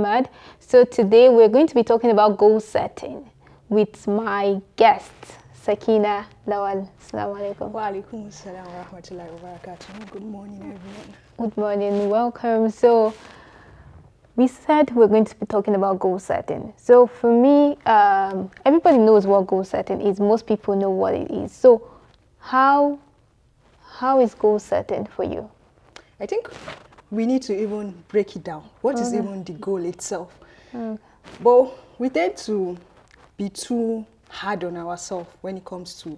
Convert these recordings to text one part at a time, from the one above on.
Muhammad. So today we're going to be talking about goal setting with my guest, Sakina Lawal. Assalamu alaikum. Wa alaikum assalam wa rahmatullahi wa barakatuh. Good morning, everyone. Good morning, welcome. So we said we're going to be talking about goal setting. So for me, everybody knows what goal setting is. Most people know what it is. So how is goal setting for you? I think we need to even break it down. What is even the goal itself? But we tend to be too hard on ourselves when it comes to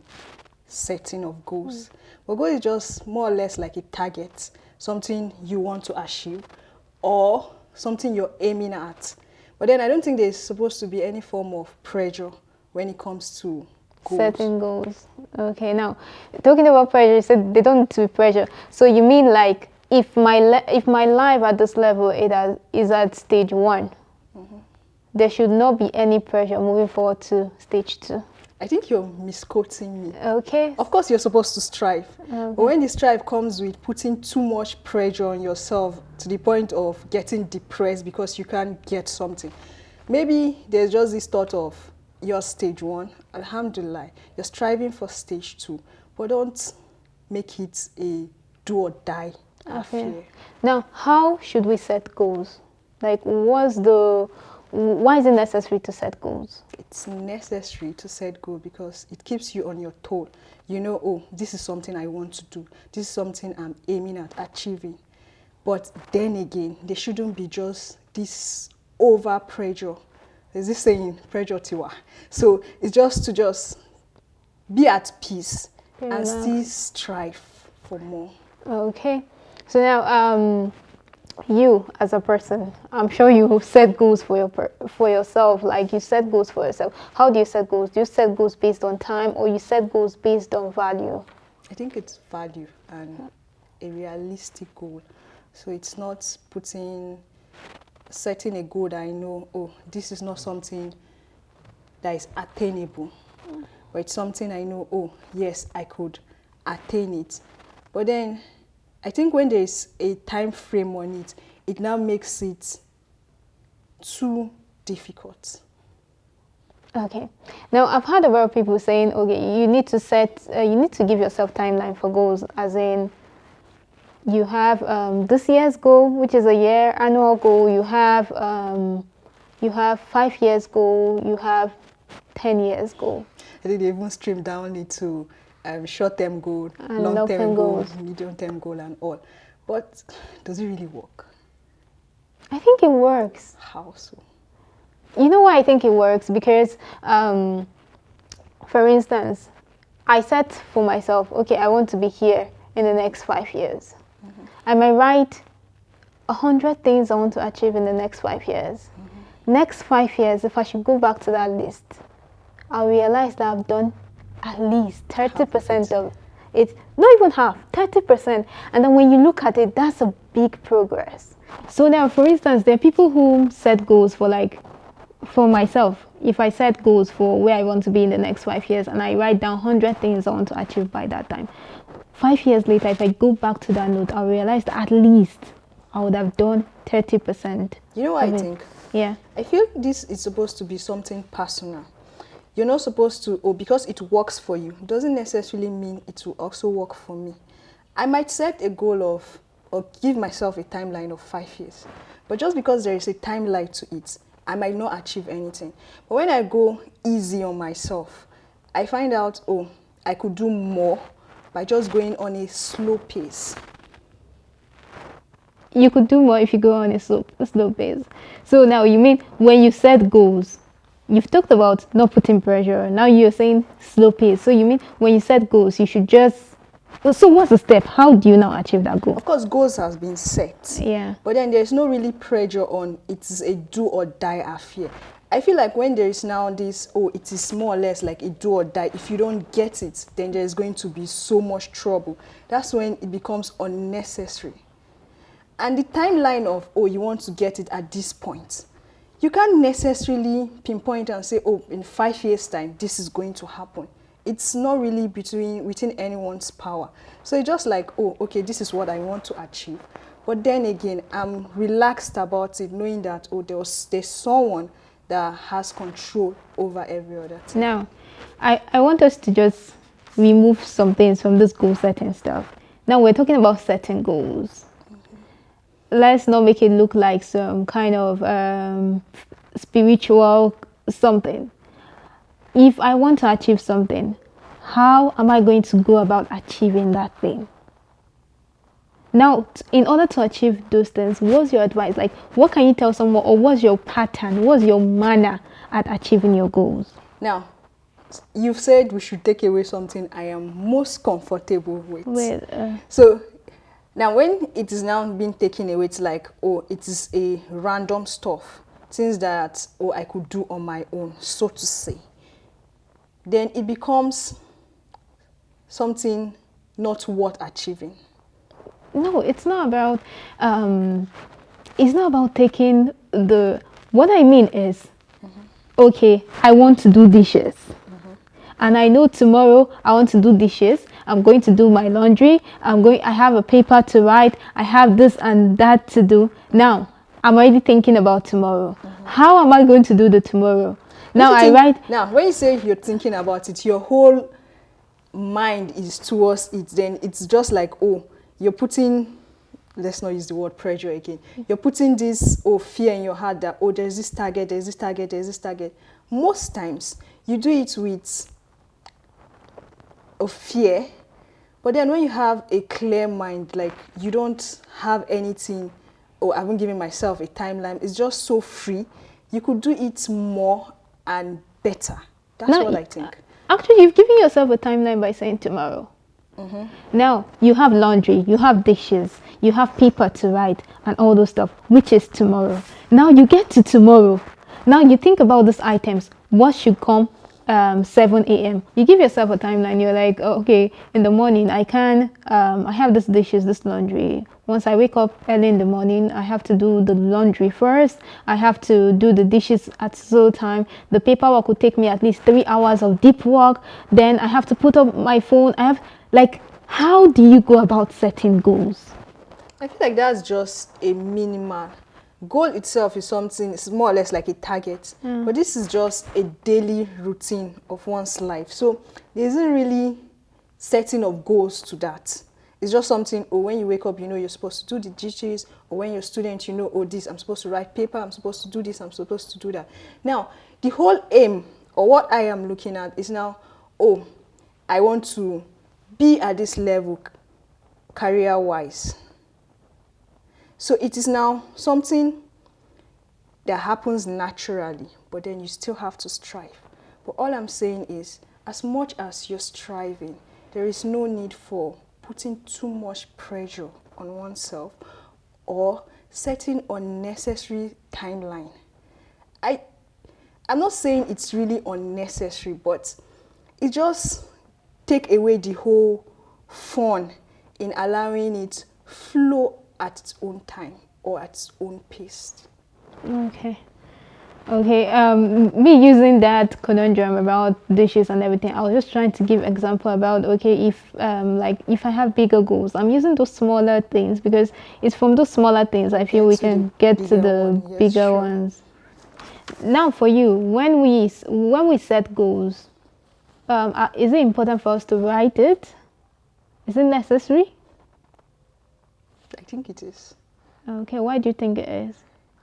setting of goals. But goal is just more or less like a target, something you want to achieve or something you're aiming at. But then I don't think there's supposed to be any form of pressure when it comes to goals. Setting goals. Okay, now talking about pressure, you said they don't need to be pressure. So you mean like if my life at this level is at stage 1, there should not be any pressure moving forward to stage 2. I think you're misquoting me. Okay. Of course, you're supposed to strive. But when the strive comes with putting too much pressure on yourself to the point of getting depressed because you can't get something, maybe there's just this thought of your stage 1, alhamdulillah, you're striving for stage 2, but don't make it a do or die affair. Now, how should we set goals? Like, why is it necessary to set goals? It's necessary to set goals because it keeps you on your toe. You know, oh, this is something I want to do. This is something I'm aiming at achieving. But then again, there shouldn't be just this over pressure. There's this saying, pressure tiwa. So it's just to be at peace and still strive for more. Okay. So now, you as a person, I'm sure you set goals for yourself. Like you set goals for yourself. How do you set goals? Do you set goals based on time or you set goals based on value? I think it's value and a realistic goal. So it's not setting a goal that I know, oh, this is not something that is attainable. But it's something I know, oh, yes, I could attain it. But then I think when there's a time frame on it, it now makes it too difficult. Okay. Now, I've heard a lot of people saying, okay, you need to give yourself timeline for goals, as in you have this year's goal, which is a year annual goal. You have 5 years goal. You have 10 years goal. I think they even stream down into short-term goal, and long-term goal, medium-term goal, and all. But does it really work? I think it works. How so? You know why I think it works? Because, for instance, I set for myself, okay, I want to be here in the next 5 years. I might write 100 things I want to achieve in the next 5 years. Next 5 years, if I should go back to that list, I'll realize that I've done at least 30% of it, not even half, 30%. And then when you look at it, that's a big progress. So now, for instance, there are people who set goals for myself, if I set goals for where I want to be in the next 5 years and I write down 100 things I want to achieve by that time, 5 years later, if I go back to that note, I'll realize that at least I would have done 30%. You know what I think? Yeah. I feel this is supposed to be something personal. You're not supposed to, because it works for you, doesn't necessarily mean it will also work for me. I might set a goal or give myself a timeline of 5 years. But just because there is a timeline to it, I might not achieve anything. But when I go easy on myself, I find out, oh, I could do more by just going on a slow pace. You could do more if you go on a slow pace. So now you mean when you set goals, you've talked about not putting pressure. Now you're saying slow pace. So you mean when you set goals, you should just... So what's the step? How do you now achieve that goal? Of course, goals has been set. Yeah. But then there's no really pressure on it's a do or die affair. I feel like when there is now this, oh, it is more or less like a do or die. If you don't get it, then there's going to be so much trouble. That's when it becomes unnecessary. And the timeline of, oh, you want to get it at this point, you can't necessarily pinpoint and say, oh, in 5 years' time, this is going to happen. It's not really within anyone's power. So it's just like, oh, okay, this is what I want to achieve. But then again, I'm relaxed about it, knowing that, oh, there's someone that has control over every other thing. Now, I want us to just remove some things from this goal setting stuff. Now we're talking about setting goals. Let's not make it look like some kind of spiritual something. If I want to achieve something, how am I going to go about achieving that thing? Now, in order to achieve those things, what's your advice? Like, what can you tell someone, or what's your pattern? What's your manner at achieving your goals? Now, you've said we should take away something I am most comfortable with. So, now when it is now being taken away, it's like, oh, it is a random stuff. Things that, oh, I could do on my own, so to say. Then it becomes something not worth achieving. No, it's not about taking the, what I mean is, okay, I want to do dishes. And I know tomorrow I want to do dishes. I'm going to do my laundry. I have a paper to write. I have this and that to do. Now, I'm already thinking about tomorrow. How am I going to do the tomorrow? Now Now, when you say you're thinking about it, your whole mind is towards it. Then it's just like, oh, you're putting, let's not use the word pressure again. You're putting this, oh, fear in your heart that, oh, there's this target, there's this target, there's this target. Most times, you do it with a fear. But then when you have a clear mind, like you don't have anything, oh, I haven't given myself a timeline, it's just so free, you could do it more and better. That's what I think. Actually, you've given yourself a timeline by saying tomorrow. Now, you have laundry, you have dishes, you have paper to write and all those stuff, which is tomorrow. Now you get to tomorrow. Now you think about these items. What should come 7 a.m. You give yourself a timeline. You're like, oh, okay, in the morning, I have this dishes, this laundry. Once I wake up early in the morning, I have to do the laundry first. I have to do the dishes at so time. The paperwork will take me at least 3 hours of deep work. Then I have to put up my phone. How do you go about setting goals? I feel like that's just a minimal. Goal itself is something, it's more or less like a target. But this is just a daily routine of one's life. So there isn't really setting of goals to that. It's just something, oh, when you wake up, you know you're supposed to do the dishes, or when you're a student, you know, oh, this, I'm supposed to write paper, I'm supposed to do this, I'm supposed to do that. Now, the whole aim, or what I am looking at is now, oh, I want to be at this level career-wise. So it is now something that happens naturally, but then you still have to strive. But all I'm saying is, as much as you're striving, there is no need for putting too much pressure on oneself or setting unnecessary timeline. I'm not saying it's really unnecessary, but it just take away the whole fun in allowing it flow at its own time or at its own pace. Okay. Me using that conundrum about dishes and everything, I was just trying to give example about, okay, if I have bigger goals, I'm using those smaller things because it's from those smaller things I feel we can get to the bigger ones. Now, for you, when we set goals, is it important for us to write it? Is it necessary? I think it is. Okay, why do you think it is?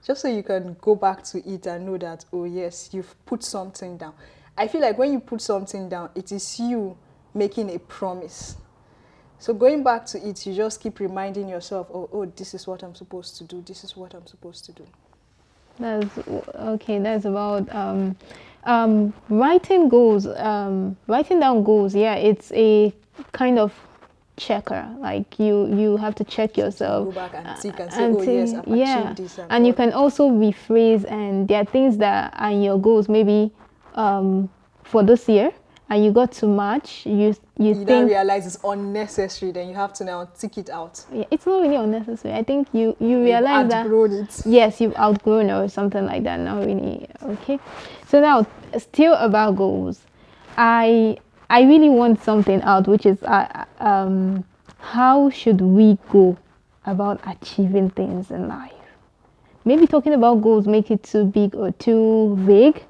Just so you can go back to it and know that, oh yes, you've put something down. I feel like when you put something down, it is you making a promise. So going back to it, you just keep reminding yourself, oh, this is what I'm supposed to do. This is what I'm supposed to do. That's about writing goals. Writing down goals, yeah, it's a kind of checker. Like you have to check yourself. Go back and tick and say, oh yes, I've achieved this. And you can also rephrase, and there are things that are in your goals maybe for this year, and you got to March, you think now realize it's unnecessary, then you have to now tick it out. Yeah, it's not really unnecessary. I think you realize that it. Yes, you've outgrown or something like that. Not really. Okay. So now, still about goals, I really want something out, which is how should we go about achieving things in life? Maybe talking about goals make it too big or too vague,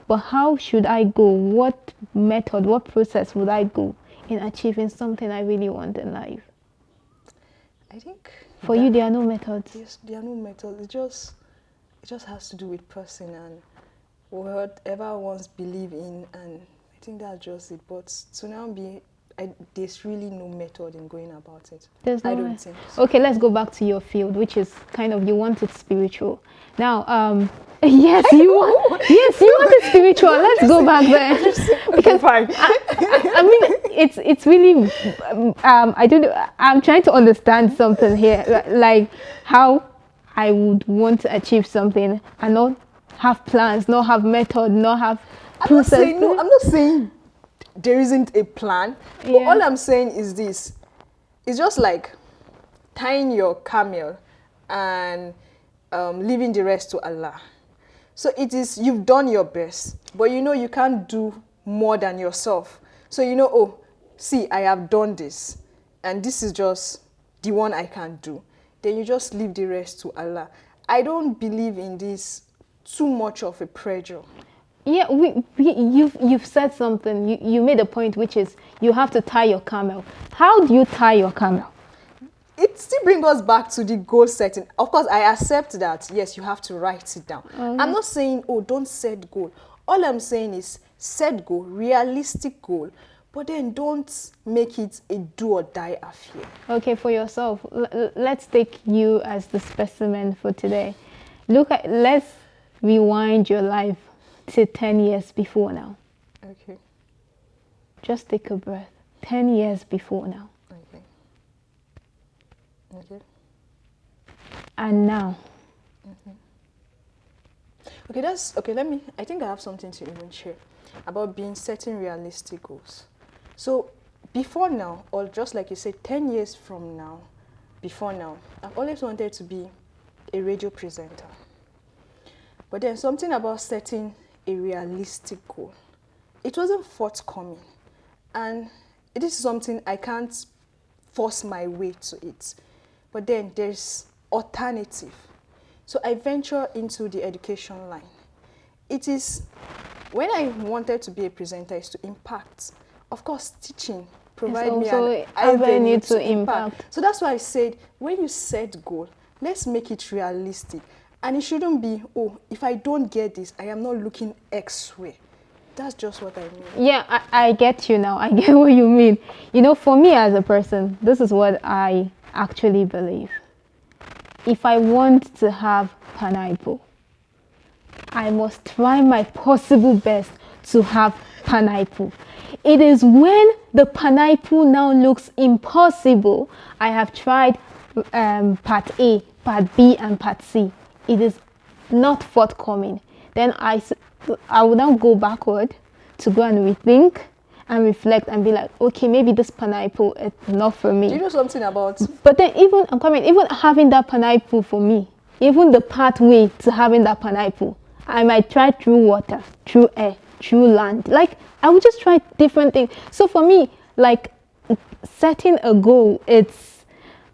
but how should I go? What method, what process would I go in achieving something I really want in life? I think For you, there are no methods. yes, there are no methods. It just has to do with person and whatever one's believe in, and I think that's just it. But to now there's really no method in going about it. There's no I way. don't think so. Okay, let's go back to your field, which is kind of, you want it spiritual. Now, yes, you want it spiritual. Let's go back there. Because Fine. I mean, it's really, I don't know, I'm trying to understand something here, like how I would want to achieve something and not have plans, not have method, not have process. I'm not saying there isn't a plan, but Yeah. all I'm saying is this. It's just like tying your camel and leaving the rest to Allah. So it is, you've done your best, but you know you can't do more than yourself. So you know, oh, see, I have done this, and this is just the one I can do. Then you just leave the rest to Allah. I don't believe in this too much of a pressure. Yeah, you've said something. You made a point, which is you have to tie your camel. How do you tie your camel? It still brings us back to the goal setting. Of course, I accept that, yes, you have to write it down. I'm not saying, oh, don't set goal. All I'm saying is set goal, realistic goal, but then don't make it a do or die affair. Okay, for yourself, let's take you as the specimen for today. Let's rewind your life to 10 years before now. Okay. Just take a breath. 10 years before now. Okay. Okay. And now. Okay, I think I have something to even share about setting realistic goals. So before now, or just like you said, 10 years from now, before now, I've always wanted to be a radio presenter. But then something about setting a realistic goal, it wasn't forthcoming. And it is something I can't force my way to it. But then there's alternative. So I venture into the education line. It is, when I wanted to be a presenter, is to impact. Of course, teaching provide me an avenue to impact. So that's why I said, when you set goal, let's make it realistic. And it shouldn't be, oh, if I don't get this, I am not looking elsewhere. That's just what I mean. Yeah, I get you now. I get what you mean. You know, for me as a person, this is what I actually believe. If I want to have pineapple, I must try my possible best to have pineapple. It is when the pineapple now looks impossible, I have tried part A, part B, and part C. It is not forthcoming. Then I will now go backward to go and rethink and reflect and be like, okay, maybe this pineapple is not for me. Do you know something about? But then even having that pineapple for me, even the pathway to having that pineapple, I might try through water, through air, through land. Like, I would just try different things. So for me, like, setting a goal, it's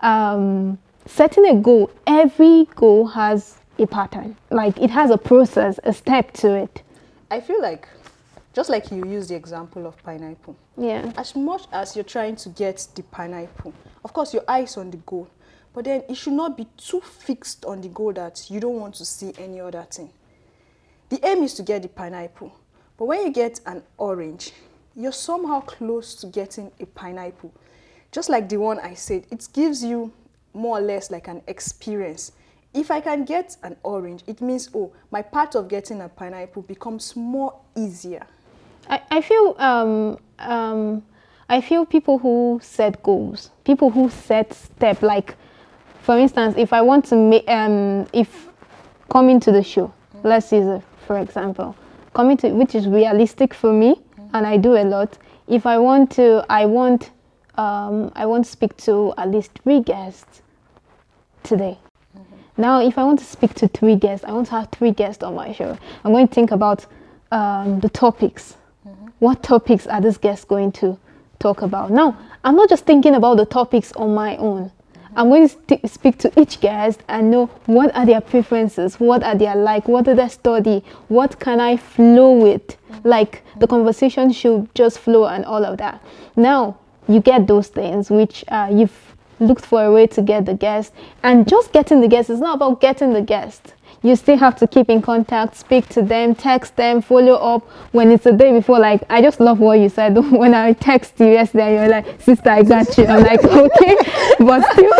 setting a goal. Every goal has a pattern. Like, it has a process, a step to it. I feel like, just like you use the example of pineapple. Yeah. As much as you're trying to get the pineapple, of course, your eyes on the goal. But then it should not be too fixed on the goal that you don't want to see any other thing. The aim is to get the pineapple. But when you get an orange, you're somehow close to getting a pineapple. Just like the one I said, it gives you more or less like an experience. If I can get an orange, it means, oh, my part of getting a pineapple becomes more easier. I feel people who set goals, people who set steps, like, for instance, if I want to make, if coming to the show, let's use it for example, coming to, which is realistic for me, and I do a lot. If I want to, I want to speak to at least 3 guests today. Now, if I want to speak to 3 guests, I want to have 3 guests on my show. I'm going to think about the topics. What topics are these guests going to talk about? Now, I'm not just thinking about the topics on my own. I'm going to speak to each guest and know what are their preferences, what are their like, what do they study, what can I flow with. Like the conversation should just flow and all of that. Now you get those things which you've looked for a way to get the guest, and just getting the guest is not about getting the guest. You still have to keep in contact, speak to them, text them, follow up when it's the day before. Like, I just love what you said. When I text you yesterday, you're like, sister, I got you. I'm like, okay. But still,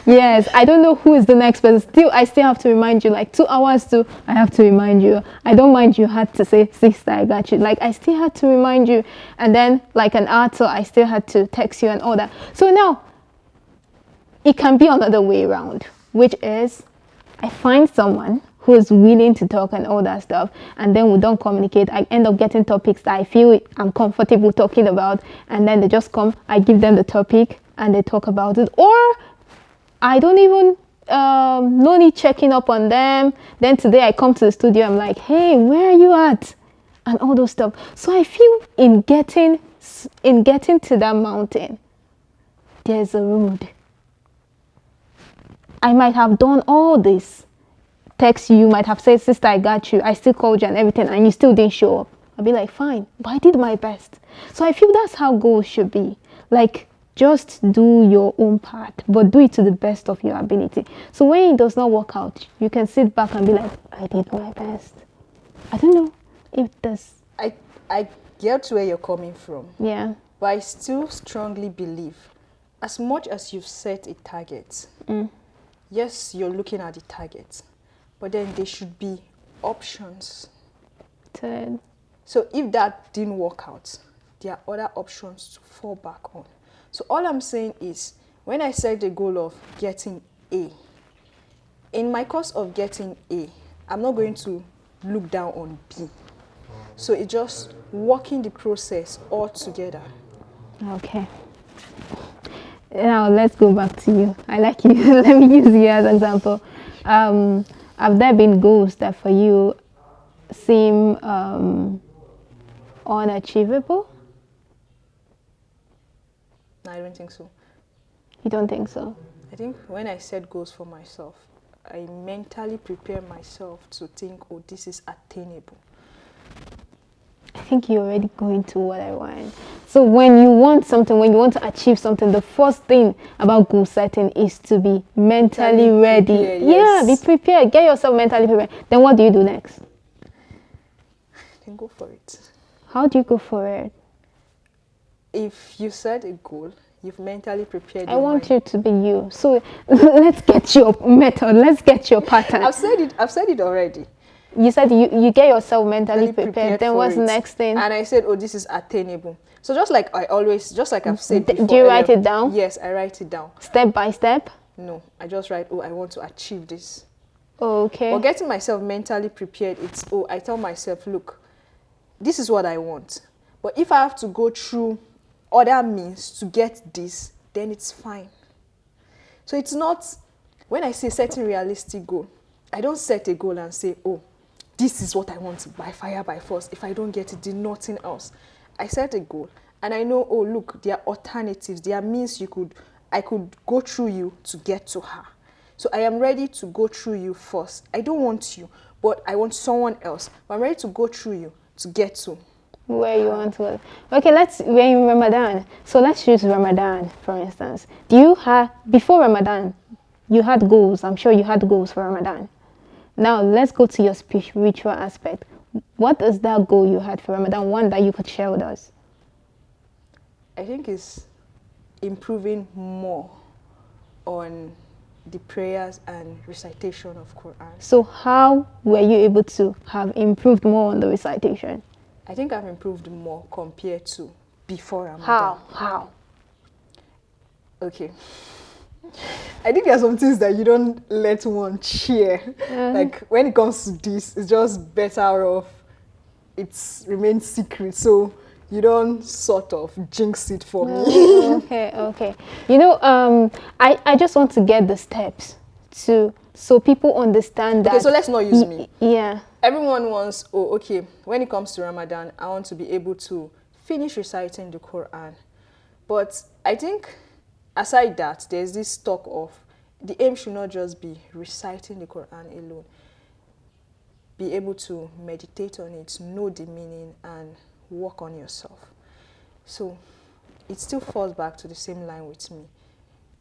yes, I don't know who is the next person. Still, I still have to remind you, like 2 hours too, I have to remind you. I don't mind you had to say, sister, I got you. Like, I still had to remind you. And then, like an hour till, I still had to text you and all that. So now, it can be another way around, which is, I find someone who is willing to talk and all that stuff, and then we don't communicate. I end up getting topics that I feel I'm comfortable talking about, and then they just come, I give them the topic, and they talk about it. Or I don't even, no need checking up on them. Then today I come to the studio, I'm like, hey, where are you at? And all those stuff. So I feel in getting to that mountain, there's a road. I might have done all this. Text you, might have said, sister, I got you. I still called you and everything, and you still didn't show up. I'll be like, fine, but I did my best. So I feel that's how goals should be. Like, just do your own part, but do it to the best of your ability. So when it does not work out, you can sit back and be like, I did my best. I don't know if that's... I get where you're coming from. Yeah. But I still strongly believe, as much as you've set a target, yes, you're looking at the target, but then there should be options. So if that didn't work out, there are other options to fall back on. So all I'm saying is, when I set the goal of getting A, in my course of getting A, I'm not going to look down on B. So it's just working the process all together. Okay. Now let's go back to you. I like you. Let me use you as an example. Have there been goals that for you seem unachievable? No, I don't think so. You don't think so? I think when I set goals for myself, I mentally prepare myself to think, oh, this is attainable. I think you're already going to what I want. So when you want something, when you want to achieve something, the first thing about goal setting is to be mentally ready. Prepared, yes. Yeah, be prepared. Get yourself mentally prepared. Then what do you do next? Then go for it. How do you go for it? If you set a goal, you've mentally prepared I your want mind. you to be you. So let's get your method. Let's get your pattern. I've said it already. You said you get yourself mentally prepared. Then what's the next thing? And I said, oh, this is attainable. So just like I've said before. Do you write it down? Yes, I write it down. Step by step? No, I just write, oh, I want to achieve this. Okay. But getting myself mentally prepared, it's, oh, I tell myself, look, this is what I want. But if I have to go through other means to get this, then it's fine. So it's not, when I say setting realistic goal, I don't set a goal and say, oh, this is what I want by fire, by force. If I don't get it, do nothing else. I set a goal and I know, oh, look, there are alternatives. There are means I could go through you to get to her. So I am ready to go through you first. I don't want you, but I want someone else. But I'm ready to go through you to get to where you want to go. Okay, we're in Ramadan. So let's use Ramadan, for instance. Before Ramadan, you had goals. I'm sure you had goals for Ramadan. Now, let's go to your spiritual aspect. What is that goal you had for Ramadan? One that you could share with us. I think it's improving more on the prayers and recitation of Quran. So how were you able to have improved more on the recitation? I think I've improved more compared to before Ramadan. How? Okay. I think there are some things that you don't let one share. Like when it comes to this, it's just better off it remains secret. So you don't sort of jinx it for me. Okay. You know, I just want to get the steps so people understand that. Okay, so let's not use me. Yeah. Everyone wants, oh, okay, when it comes to Ramadan, I want to be able to finish reciting the Quran. But I think aside that, there's this talk of the aim should not just be reciting the Quran alone. Be able to meditate on it, know the meaning, and work on yourself. So it still falls back to the same line with me.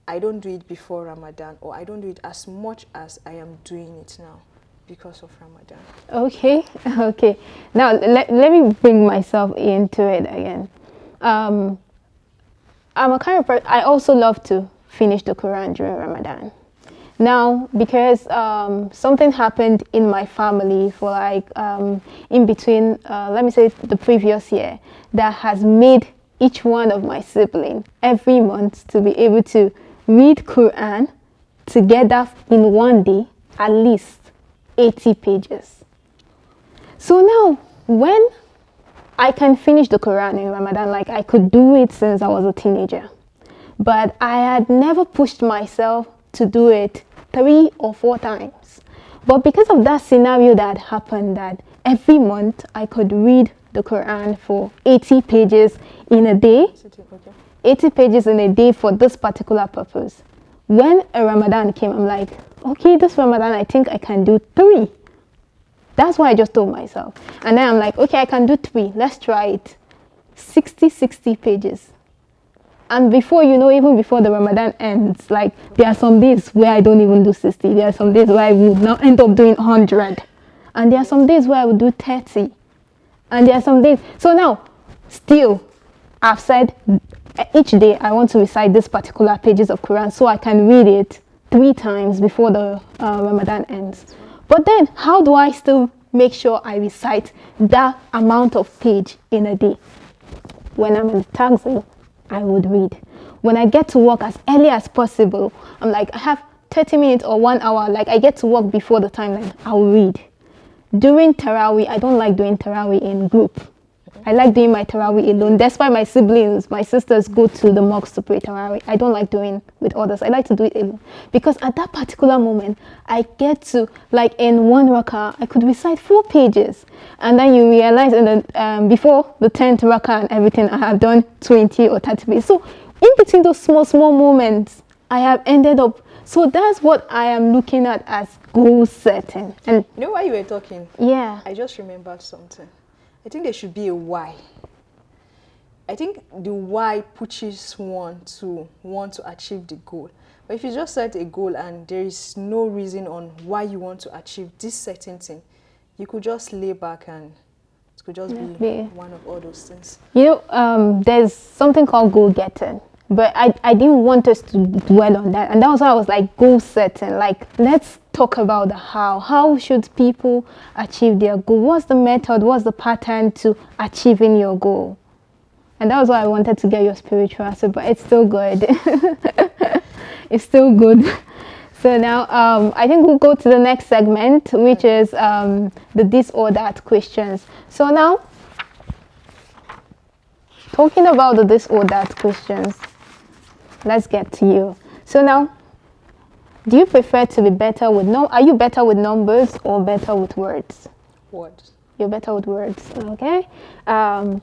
I don't do it before Ramadan, or I don't do it as much as I am doing it now because of Ramadan. Okay, okay. Now let me bring myself into it again. I'm a kind of person, I also love to finish the Quran during Ramadan. Now, because something happened in my family for like in between, let me say the previous year, that has made each one of my siblings every month to be able to read Quran together in one day, at least 80 pages. So now, when I can finish the Quran in Ramadan, like I could do it since I was a teenager, but I had never pushed myself to do it 3 or 4 times. But because of that scenario that happened, that every month I could read the Quran for 80 pages in a day, 80 pages in a day for this particular purpose. When a Ramadan came, I'm like, okay, this Ramadan I think I can do 3. That's what I just told myself. And then I'm like, okay, I can do 3. Let's try it. 60 pages. And before you know, even before the Ramadan ends, like there are some days where I don't even do 60. There are some days where I would now end up doing 100. And there are some days where I would do 30. And there are some days. So now, still, I've said each day I want to recite this particular pages of Quran so I can read it 3 times before the Ramadan ends. But then, how do I still make sure I recite that amount of page in a day? When I'm in the taxi, I would read. When I get to work as early as possible, I'm like, I have 30 minutes or 1 hour, like I get to work before the timeline, I'll read. During Taraweeh, I don't like doing Taraweeh in group. I like doing my Taraweeh alone. That's why my siblings, my sisters go to the mosque to pray Taraweeh. I don't like doing with others. I like to do it alone. Because at that particular moment, I get to, like in 1 rakah, I could recite 4 pages. And then you realize before the 10th rakah and everything, I have done 20 or 30 pages. So in between those small moments, I have ended up. So that's what I am looking at as goal setting. And you know why you were talking? Yeah. I just remembered something. I think there should be a why. I think the why pushes one to want to achieve the goal. But if you just set a goal and there is no reason on why you want to achieve this certain thing, you could just lay back and it could just be one of all those things. You know, there's something called goal getting. But I didn't want us to dwell on that. And that was why I was like, goal setting. Like, let's talk about the how. How should people achieve their goal? What's the method? What's the pattern to achieving your goal? And that was why I wanted to get your spiritual aspect, but it's still good. It's still good. So now I think we'll go to the next segment, which is the disordered questions. So now, talking about the disordered questions, let's get to you. So now, do you prefer to be better with are you better with numbers or better with words? Words. You're better with words, okay? Can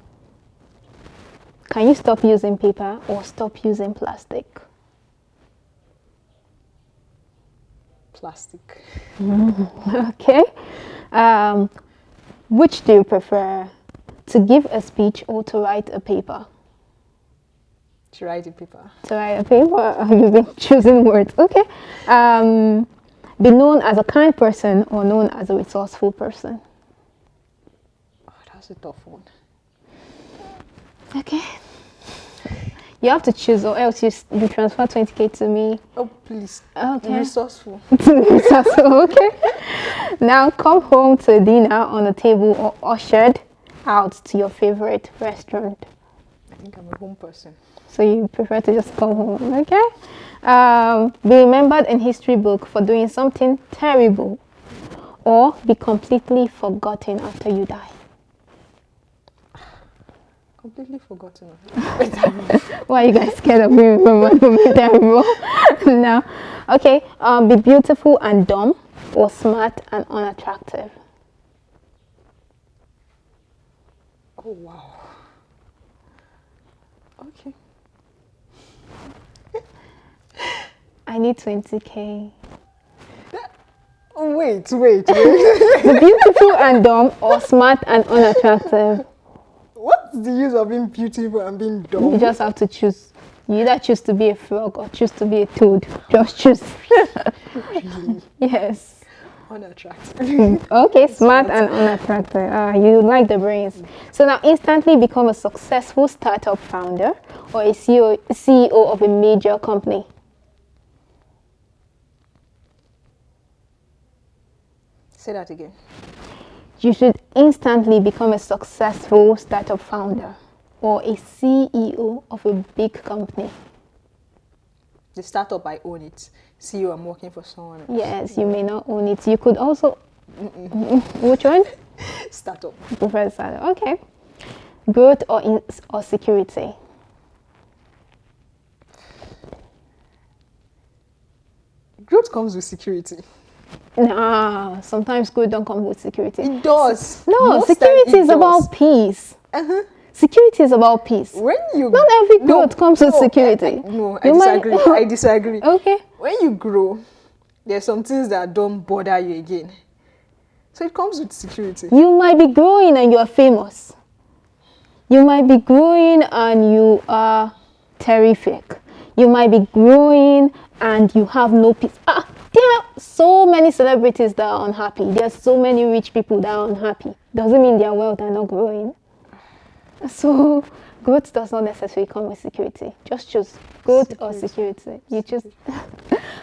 you stop using paper or stop using plastic? Plastic. Okay. Which do you prefer, to give a speech or to write a paper? To write a paper. To write a paper? You've been choosing words. Okay. Be known as a kind person or known as a resourceful person? Oh, that's a tough one. Okay. You have to choose, or else you transfer 20K to me. Oh, please. Okay. Resourceful. Resourceful, okay. Now, come home to dinner on a table or ushered out to your favorite restaurant? I think I'm a home person. So you prefer to just come home, okay? Be remembered in history book for doing something terrible, or be completely forgotten after you die? Completely forgotten. Why are you guys scared of being remembered for being terrible? Now, okay, be beautiful and dumb, or smart and unattractive? Oh, wow. Okay. I need 20K. Wait. The beautiful and dumb or smart and unattractive? What's the use of being beautiful and being dumb? You just have to choose. You either choose to be a frog or choose to be a toad. Just choose. Really? Yes. Unattractive. Okay, smart and unattractive. You like the brains. So now instantly become a successful startup founder or a CEO of a major company. Say that again. You should instantly become a successful startup founder or a CEO of a big company. The startup, I own it. CEO, I'm working for someone else. Yes, you may not own it. You could also... Which one? Startup. You prefer startup. Okay. Growth or security? Growth comes with security. Nah, sometimes growth don't come with security. It does. No, Most security time it is does. about peace. Uh-huh. Security is about peace. When you Not every growth comes with security. I You might- disagree. I disagree. Okay. When you grow, there's some things that don't bother you again. So it comes with security. You might be growing and you are famous. You might be growing and you are terrific. You might be growing and you have no peace. There are so many celebrities that are unhappy. There are so many rich people that are unhappy. Doesn't mean their wealth are not growing. So growth does not necessarily come with security. Just choose growth or security. You choose.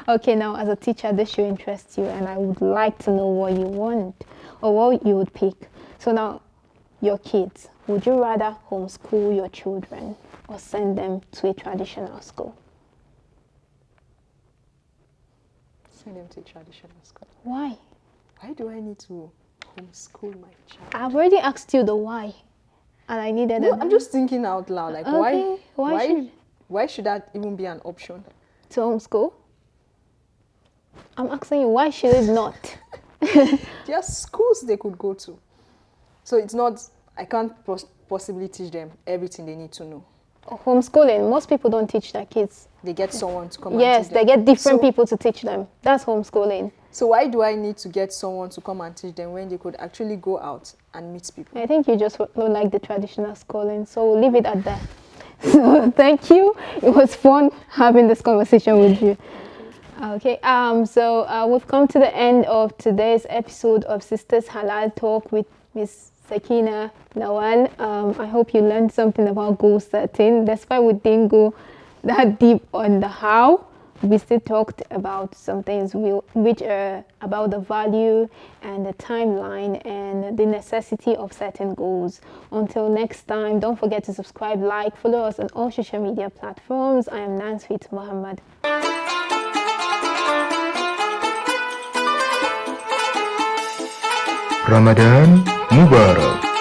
Okay, now as a teacher, this should interest you, and I would like to know what you want or what you would pick. So now, your kids, would you rather homeschool your children or send them to a traditional school? Send them to traditional school. Why? Why do I need to homeschool my child? I've already asked you the why, and I needed. No, I'm just thinking out loud. Like, Okay, why should that even be an option? to homeschool. I'm asking you, why should it not? There are schools they could go to. So it's not, I can't possibly teach them everything they need to know. Homeschooling, most people don't teach their kids. They get someone to come and Yes, teach them. they get different So- people to teach them. That's homeschooling. So why do I need to get someone to come and teach them when they could actually go out and meet people? I think you just don't like the traditional schooling, so we'll leave it at that. So thank you. It was fun having this conversation with you. Okay, so we've come to the end of today's episode of Sisters Halal Talk with Miss Sakina Lawal. I hope you learned something about goal setting. Despite we didn't go that deep on the how, we still talked about some things which are about the value and the timeline and the necessity of setting goals. Until next time, don't forget to subscribe, like, follow us on all social media platforms. I am Nansfit Muhammad. Ramadan Mubarak.